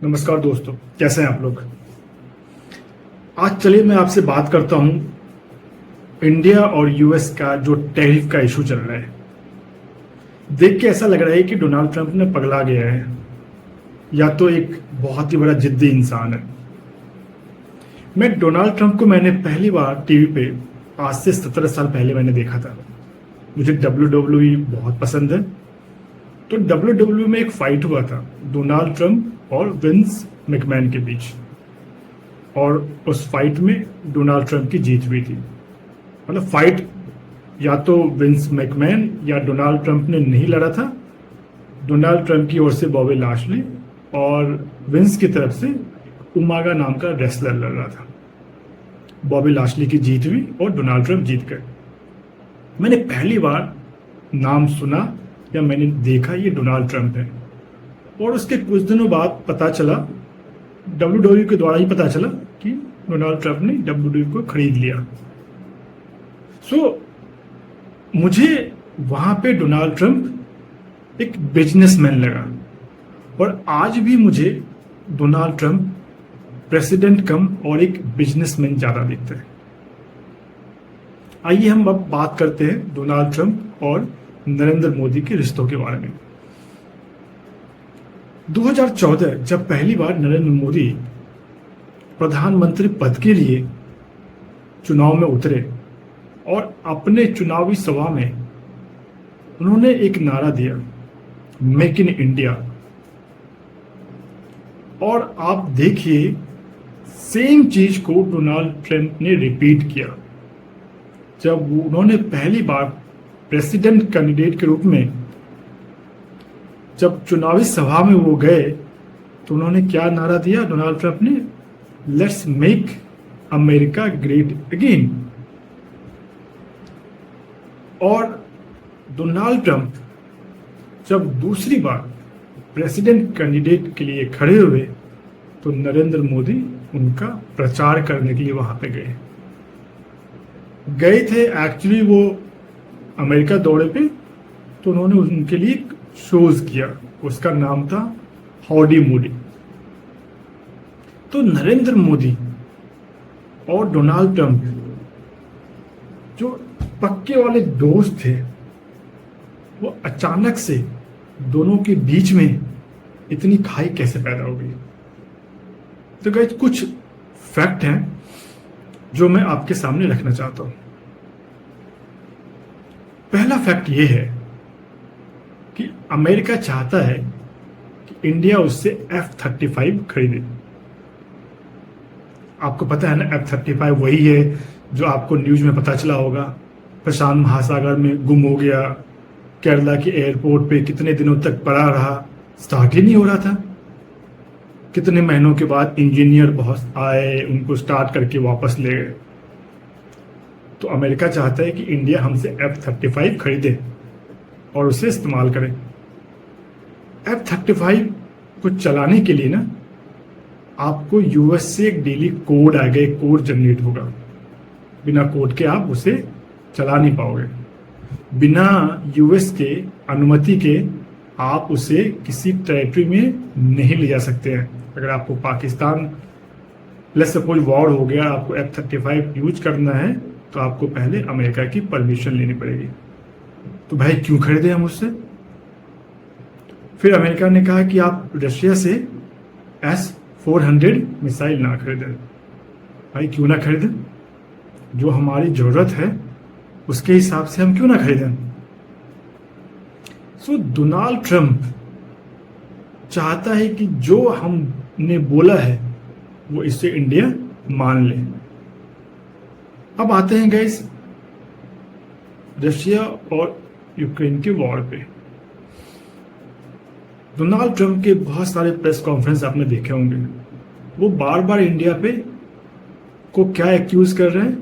नमस्कार दोस्तों, कैसे हैं आप लोग। आज चलिए मैं आपसे बात करता हूं इंडिया और यूएस का जो टैरिफ का इशू चल रहा है। देख के ऐसा लग रहा है कि डोनाल्ड ट्रंप ने पगला गया है या तो एक बहुत ही बड़ा जिद्दी इंसान है। मैं डोनाल्ड ट्रंप को मैंने पहली बार टीवी पे आज से 17 साल पहले मैंने देखा था। मुझे WWE बहुत पसंद है। तो WWE में एक फाइट हुआ था डोनाल्ड ट्रंप और विंस मैकमैन के बीच, और उस फाइट में डोनाल्ड ट्रंप की जीत हुई थी। मतलब फाइट या तो विंस मैकमैन या डोनाल्ड ट्रंप ने नहीं लड़ा था। डोनाल्ड ट्रंप की ओर से बॉबी लाशली और विंस की तरफ से उमागा नाम का रेसलर लड़ रहा था। बॉबी लाशली की जीत हुई और डोनाल्ड ट्रंप जीत गए। मैंने पहली बार नाम सुना या मैंने देखा ये डोनाल्ड ट्रंप है, और उसके कुछ दिनों बाद पता चला, WWE के द्वारा ही पता चला कि डोनाल्ड ट्रंप ने WWE को खरीद लिया। मुझे वहां पे डोनाल्ड ट्रंप एक बिजनेसमैन लगा, और आज भी मुझे डोनाल्ड ट्रंप प्रेसिडेंट कम और एक बिजनेसमैन ज्यादा दिखता है। आइए हम अब बात करते हैं डोनाल्ड ट्रंप और नरेंद्र मोदी के रिश्तों के बारे में। 2014 जब पहली बार नरेंद्र मोदी प्रधानमंत्री पद के लिए चुनाव में उतरे, और अपने चुनावी सभा में उन्होंने एक नारा दिया, मेक इन इंडिया। और आप देखिए सेम चीज को डोनाल्ड ट्रंप ने रिपीट किया जब उन्होंने पहली बार प्रेसिडेंट कैंडिडेट के रूप में जब चुनावी सभा में वो गए, तो उन्होंने क्या नारा दिया डोनाल्ड ट्रंप ने, let's make America great again. और डोनाल्ड ट्रंप जब दूसरी बार प्रेसिडेंट कैंडिडेट के लिए खड़े हुए, तो नरेंद्र मोदी उनका प्रचार करने के लिए वहां पे गए थे। एक्चुअली वो अमेरिका दौरे पे, तो उन्होंने उनके लिए शोज किया, उसका नाम था हाउडी मोदी। तो नरेंद्र मोदी और डोनाल्ड ट्रंप जो पक्के वाले दोस्त थे, वो अचानक से दोनों के बीच में इतनी खाई कैसे पैदा हो गई। तो गाइस कुछ फैक्ट हैं जो मैं आपके सामने रखना चाहता हूं। पहला फैक्ट ये है कि अमेरिका चाहता है कि इंडिया उससे F-35 खरीदे। आपको पता है ना, F-35 वही है जो आपको न्यूज में पता चला होगा, प्रशांत महासागर में गुम हो गया, केरला के एयरपोर्ट पे कितने दिनों तक पड़ा रहा, स्टार्ट ही नहीं हो रहा था। कितने महीनों के बाद इंजीनियर बहुत आए, उनको स्टार्ट करके वापस ले गए। तो अमेरिका चाहता है कि इंडिया हमसे F-35 खरीदे और उसे इस्तेमाल करें। F-35 को चलाने के लिए ना आपको यूएस से एक डेली कोड आएगा, एक कोड जनरेट होगा। बिना कोड के आप उसे चला नहीं पाओगे। बिना यूएस के अनुमति के आप उसे किसी टेरिटरी में नहीं ले जा सकते हैं। अगर आपको पाकिस्तान लेट्स सपोज वॉर हो गया, आपको F-35 यूज करना है, तो आपको पहले अमेरिका की परमिशन लेनी पड़ेगी। तो भाई क्यों खरीदे हम उससे। फिर अमेरिका ने कहा कि आप रशिया से S-400 मिसाइल ना खरीदें। भाई क्यों ना खरीदें, जो हमारी जरूरत है उसके हिसाब से हम क्यों ना खरीदें। सो डोनाल्ड ट्रंप चाहता है कि जो हमने बोला है वो इससे इंडिया मान ले। अब आते हैं गाइस रशिया और यूक्रेन के वॉर पे। डोनाल्ड ट्रंप के बहुत सारे प्रेस कॉन्फ्रेंस आपने देखे होंगे। वो बार बार इंडिया पे को क्या एक्यूज कर रहे हैं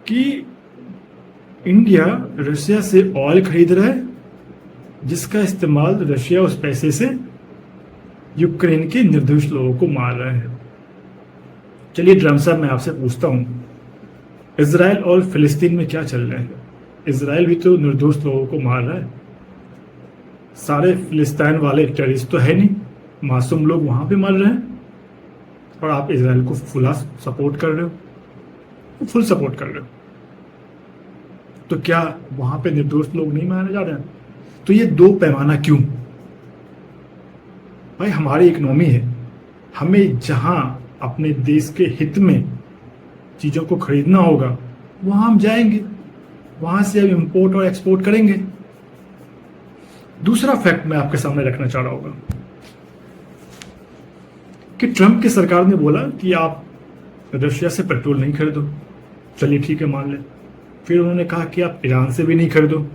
कि इंडिया रशिया से ऑयल खरीद रहा है, जिसका इस्तेमाल रशिया उस पैसे से यूक्रेन के निर्दोष लोगों को मार रहा है। चलिए ड्रम साहब, मैं आपसे पूछता हूं, इजराइल और फिलिस्तीन में क्या चल रहा है। इजराइल भी तो निर्दोष लोगों को मार रहा है। सारे फिलिस्तीन वाले टेररिस्ट तो है नहीं, मासूम लोग वहां पे मर रहे हैं और आप इजराइल को फुला सपोर्ट कर रहे हो, फुल सपोर्ट कर रहे हो। तो क्या वहां पे निर्दोष लोग नहीं मारे जा रहे हैं? तो ये दो पैमाना क्यों? भाई हमारी इकोनॉमी है, हमें जहां अपने देश के हित में चीजों को खरीदना होगा वहां हम जाएंगे, वहां से हम इंपोर्ट और एक्सपोर्ट करेंगे। दूसरा फैक्ट मैं आपके सामने रखना चाह रहा होगा कि ट्रंप की सरकार ने बोला कि आप रशिया से पेट्रोल नहीं खरीदो, चलिए ठीक है मान ले। फिर उन्होंने कहा कि आप ईरान से भी नहीं खरीदो,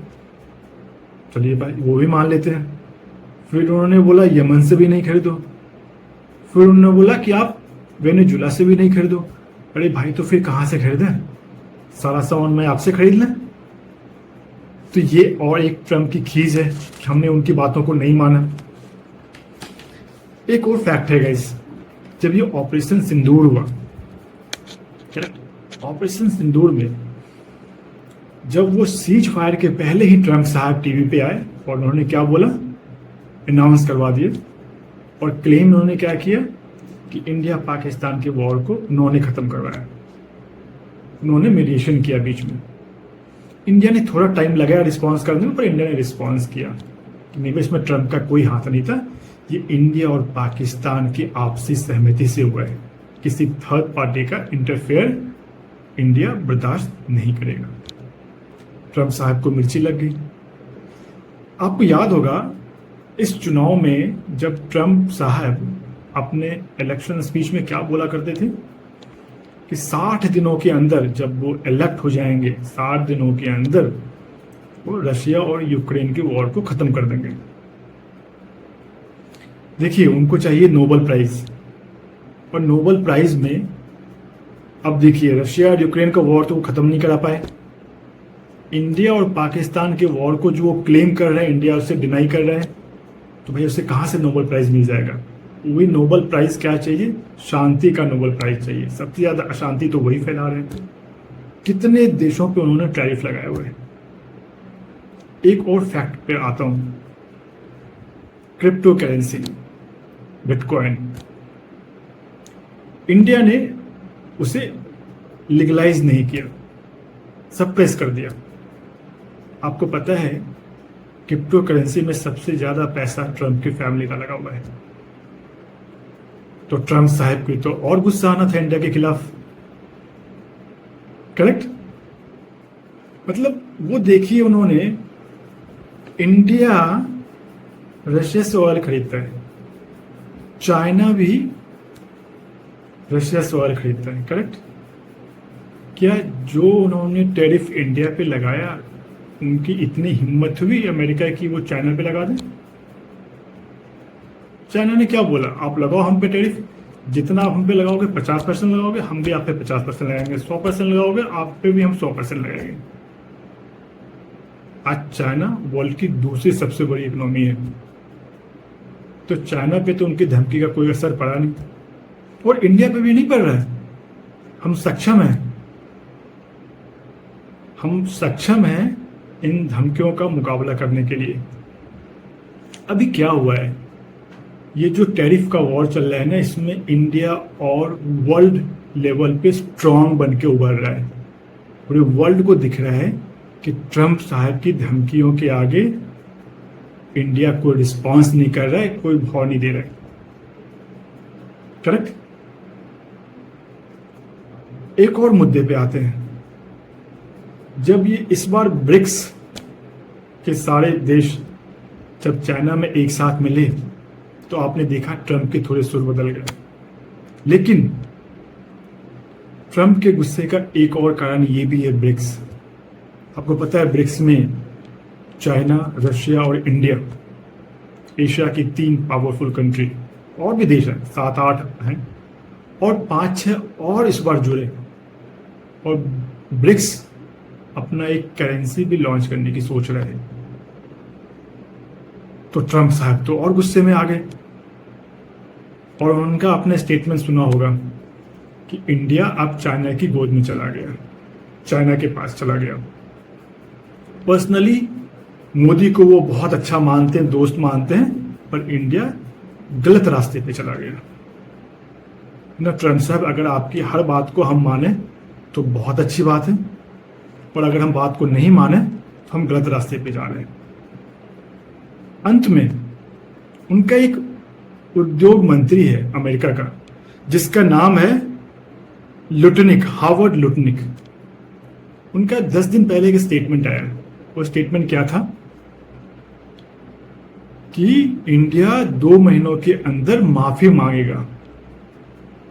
चलिए भाई वो भी मान लेते हैं। फिर उन्होंने बोला यमन से भी नहीं खरीदो, फिर उन्होंने बोला कि आप वेनेजुला से भी नहीं खरीदो। अरे भाई तो फिर कहां से खरीदें? सारा सामान मैं आपसे खरीद लें? तो ये और एक ट्रंप की खीज है कि हमने उनकी बातों को नहीं माना। एक और फैक्ट है गाइस, जब ये ऑपरेशन सिंदूर हुआ, ऑपरेशन सिंदूर में जब वो सीज फायर के पहले ही ट्रंप साहब टीवी पे आए और उन्होंने क्या बोला, अनाउंस करवा दिए और क्लेम उन्होंने क्या किया कि इंडिया पाकिस्तान के वॉर को उन्होंने खत्म करवाया। उन्होंने मीडिएशन किया बीच में। इंडिया ने थोड़ा टाइम लगाया रिस्पांस करने में, पर इंडिया ने रिस्पांस किया। नहीं, इसमें ट्रंप का कोई हाथ नहीं था, ये इंडिया और पाकिस्तान की आपसी सहमति से हुआ है। किसी थर्ड पार्टी का इंटरफेयर इंडिया बर्दाश्त नहीं करेगा। ट्रंप साहब को मिर्ची लग गई। आपको याद होगा इस चुनाव में जब ट्रंप साहब अपने इलेक्शन स्पीच में क्या बोला करते थे कि 60 दिनों के अंदर जब वो इलेक्ट हो जाएंगे, 60 दिनों के अंदर वो रशिया और यूक्रेन के वॉर को खत्म कर देंगे। देखिए उनको चाहिए नोबेल प्राइज, और नोबेल प्राइज में अब देखिए रशिया और यूक्रेन का वॉर तो वो खत्म नहीं करा पाए। इंडिया और पाकिस्तान के वॉर को जो वो क्लेम कर रहे हैं, इंडिया उससे डिनाई कर रहे हैं, तो भाई उसे कहां से नोबेल प्राइज मिल जाएगा? वही नोबेल प्राइज क्या चाहिए? शांति का नोबेल प्राइज चाहिए। सबसे ज्यादा अशांति तो वही फैला रहे हैं। कितने देशों पे उन्होंने टैरिफ लगाए हुए हैं। एक और फैक्ट पे आता हूं, क्रिप्टो करेंसी बिटकॉइन, इंडिया ने उसे लीगलाइज नहीं किया, सप्रेस कर दिया। आपको पता है क्रिप्टो करेंसी में सबसे ज्यादा पैसा ट्रंप की फैमिली का लगा हुआ है। तो ट्रंप साहब की तो और गुस्सा आना था इंडिया के खिलाफ, करेक्ट? मतलब वो देखिए, उन्होंने इंडिया रशिया से ऑयल खरीदता है, चाइना भी रशिया से ऑयल खरीदता है, करेक्ट? क्या जो उन्होंने टैरिफ इंडिया पे लगाया, उनकी इतनी हिम्मत हुई अमेरिका की वो चाइना पे लगा दें? चाइना ने क्या बोला, आप लगाओ हम पे टैरिफ, जितना आप हम पे लगाओगे 50% लगाओगे, हम भी आप पे 50% लगाएंगे। 100% लगाओगे, आप पे भी हम 100% लगाएंगे। आज चाइना वर्ल्ड की दूसरी सबसे बड़ी इकोनॉमी है, तो चाइना पे तो उनकी धमकी का कोई असर पड़ा नहीं, और इंडिया पे भी नहीं पड़ रहा है। हम सक्षम हैं इन धमकियों का मुकाबला करने के लिए। अभी क्या हुआ है, ये जो टैरिफ का वॉर चल रहा है ना, इसमें इंडिया और वर्ल्ड लेवल पे स्ट्रांग बन के उभर रहा है। पूरे वर्ल्ड को दिख रहा है कि ट्रंप साहब की धमकियों के आगे इंडिया कोई रिस्पांस नहीं कर रहा है, कोई भाव नहीं दे रहा है, करेक्ट? एक और मुद्दे पे आते हैं। जब ये इस बार ब्रिक्स के सारे देश जब चाइना में एक साथ मिले, तो आपने देखा ट्रंप के थोड़े सुर बदल गए। लेकिन ट्रंप के गुस्से का एक और कारण ये भी है, ब्रिक्स। आपको पता है ब्रिक्स में चाइना, रशिया और इंडिया, एशिया की 3 पावरफुल कंट्री, और भी देश हैं 7-8 हैं, और 5-6 और इस बार जुड़े, और ब्रिक्स अपना एक करेंसी भी लॉन्च करने की सोच रहे हैं। तो ट्रंप साहब तो और गुस्से में आ गए, और उनका आपने स्टेटमेंट सुना होगा कि इंडिया अब चाइना की गोद में चला गया, चाइना के पास चला गया। पर्सनली मोदी को वो बहुत अच्छा मानते हैं, दोस्त मानते हैं, पर इंडिया गलत रास्ते पे चला गया ना। ट्रम्प साहब, अगर आपकी हर बात को हम माने तो बहुत अच्छी बात है, और अगर हम बात को नहीं माने तो हम गलत रास्ते पे जा रहे हैं। अंत में उनका एक उद्योग मंत्री है अमेरिका का, जिसका नाम है लुटनिक, हार्वर्ड लुटनिक। उनका 10 दिन पहले एक स्टेटमेंट आया। वो स्टेटमेंट क्या था कि इंडिया 2 महीनों के अंदर माफी मांगेगा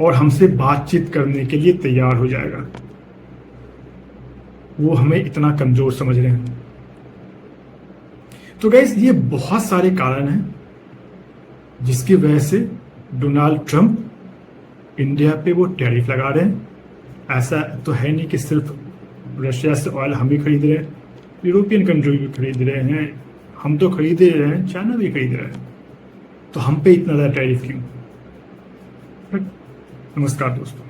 और हमसे बातचीत करने के लिए तैयार हो जाएगा। वो हमें इतना कमजोर समझ रहे हैं। तो गाइस, ये बहुत सारे कारण हैं जिसकी वजह से डोनाल्ड ट्रंप इंडिया पे वो टैरिफ लगा रहे हैं। ऐसा तो है नहीं कि सिर्फ रशिया से ऑयल हम ही खरीद रहे हैं, यूरोपियन कंट्री भी खरीद रहे हैं, हम तो खरीद ही रहे हैं, चाइना भी खरीद रहा है। तो हम पे इतना ज़्यादा टैरिफ क्यों? नमस्कार दोस्तों।